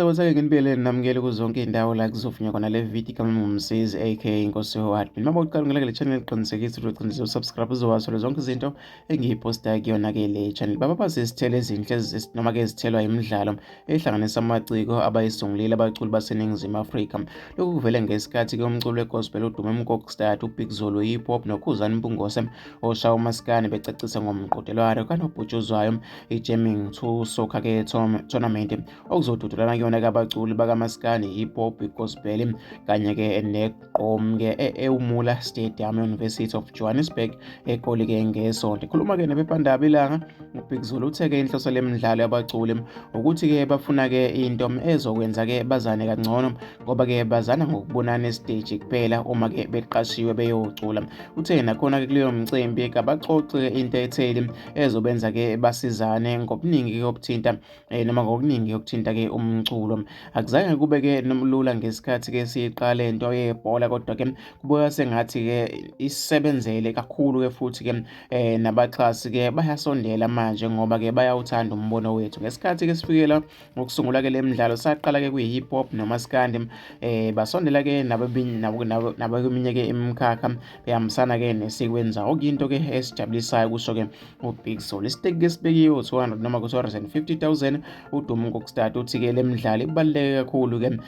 Yebo, sake nginibiyele namukele kuzonke iy'ndawo la kuzofinywa khona le video igama ngumsizi aka Nkosi Howard. Mina uma uqala ngilake le channel qinisekisa ukuthi uqinisekisa usubscribe uzowathola zonke izinto engiyiphostayo kuyona-ke le channel. Baba izithelo ezinhle noma-ke izithelwa imidlalo ehlanganisa amaciko abayisungulile abaculi baseNingizimu Afrika. Lokhu kuvele ngesikhathi-ke umculo we-gospel udume umkokstad uBig Zulu hip hop nokhuzani Mpungose oshaya umaskandi becacisa ngomqhudelwano kanobhutshuzwayo i-Jamming to Soccer-ke tournament okuzodudulana kuyona-ke abaculi bakamaskandi hip hop gospel kanye-ke negqom-ke e-Umula Stadium University of Johannesburg eGoli-ke ngesonto. Ekhuluma-ke nephephandaba Ilanga, uBig Zulu uthe-ke inhloso lemidlalo yabaculi ukuthi-ke bafuna-ke into ezokwenza-ke bazane kangcono ngoba-ke bazana ngokubonana esiteji kuphela uma-ke beqashiwe beyocula. Uthe nakhona-ke kuleyo mcimbi kabaxoxe into etheli ezobenza-ke basizane ngobuningi okuthinta noma ngokuningi okuthinta-ke umculo. Akuzange kube-ke lula ngesikhathi-ke siyiqala into yebhola, kodwa-ke kubuka sengathi-ke isebenzele kakhulu-ke futhi-ke nabaxhasi-ke bayasondela manje ngoba-ke bayawuthanda umbono wethu. Ngesikhathi-ke sifikela ngokusungula-ke le midlalo saqala-ke kwi-hip hop nomaskandi basondela-ke nabeminye-ke imikhakha behambisana-ke nesikwenza okuyinto-ke esijabulisayo kusho-ke uBig Zulu. Isiteki-ke sibekiwe u-200 noma ku-250,000 udumo ngokustart uthi-ke le midlalo ibaluleke kakhulu-ke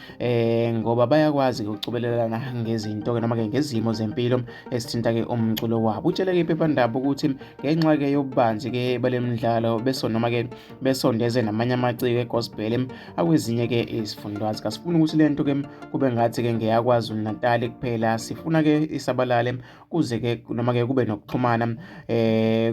ngoba bayakwazi-ke ukucobelelana ngezinto-ke noma-ke ngezimo zempilo esithinta-ke umculo wabo. Utshele-ke iphephandaba ukuthi ngenxa-ke yobubanzi-ke bale midlalo noma-ke besondeze namanye amaciko e-gospel akwezinye-ke izifundazwe. Kasifuni ukuthi le nto-ke kube ngathi-ke ngeyakwaZulu Natali kuphela, sifuna-ke isabalale kuze-ke noma-ke kube nokuxhumana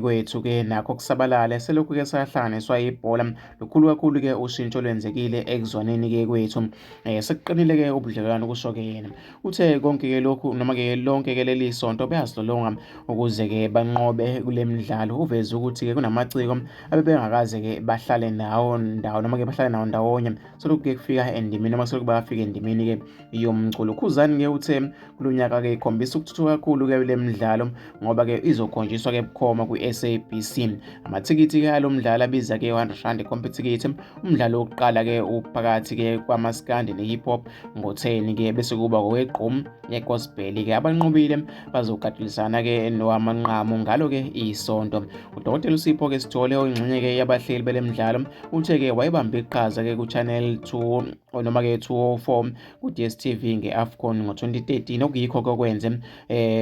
kwethu-ke nakho kusabalale. Selokhu-ke sahlanganiswa ibhola lukhulu kakhulu-ke ushintsho lwenzekile ekuzwaneni-ke kwethu, sekuqinile-ke ubudlelwano kusho-ke yena. Uthe konke-ke lokhu noma-ke lonke-ke leli sonto bayazilolonga ukuze-ke banqobe kule midlalo. Uveze ukuthi-ke kunamaciko abebengakaze-ke bahlale noma-ke bahlale nawo ndawonye selokhu-ke kufika endimeni noma selokhu bayafika endimeni-ke yomculo. Khuzani-ke uthe kulo nyaka-ke ikhombisa ukuthuthuka kakhulu-ke le midlalo ngoba-ke izokhonjiswa-ke bukhoma kwi-SABC. Amathikithi-ke alo mdlalo abiza-ke R100 competitive. Umdlalo wokuqala-ke uphakathi-ke kwamaskandi ne-hip hop ngo-10-ke bese kuba kowegqom ye-gospel-ke. Abanqobile bazogadilisana-ke nowamanqamu ngalo-ke isonto. UDkt Sipho-ke Sithole oyingxenye-ke yabahleli bele midlalo uthe-ke wayebambe iqhaza-ke ku-Channel 2 noma-ke 204 ku-DStv nge-AFCON ngo-2013 okuyikho-ke okwenze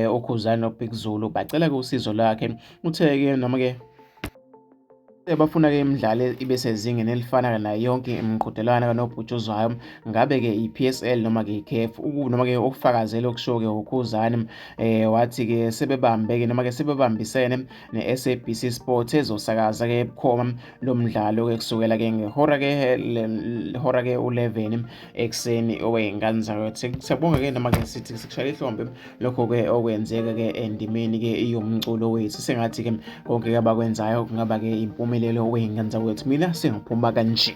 ukhuzani noBig Zulu bacela-ke usizo lakhe. Uthe-ke noma-ke bafuna-ke imidlalo ibe sezingeni elifana nayo yonke imiqhudelwano kanobhutshuzwayo, ngabe-ke i-PSL noma-ke i-CAF noma-ke ukufakazela okusho-ke ukhuzani wathi-ke sebebambe-ke noma-ke sebebambisene ne-SABC Sport ezosakaza-ke bukhoma lo mdlalo-ke kusukela-ke ngehora-ke 11 ekuseni okwey'ngane zakwethu. Siyabonga-ke noma-ke sithi sikushayela ihlombe lokho-ke okwenzeka-ke endimeni-ke yomculo wethu. Sengathi-ke konke-ke abakwenzayo kungaba-ke impumelelo wey'ngane zakwethu. Mina sengiphuma kanje.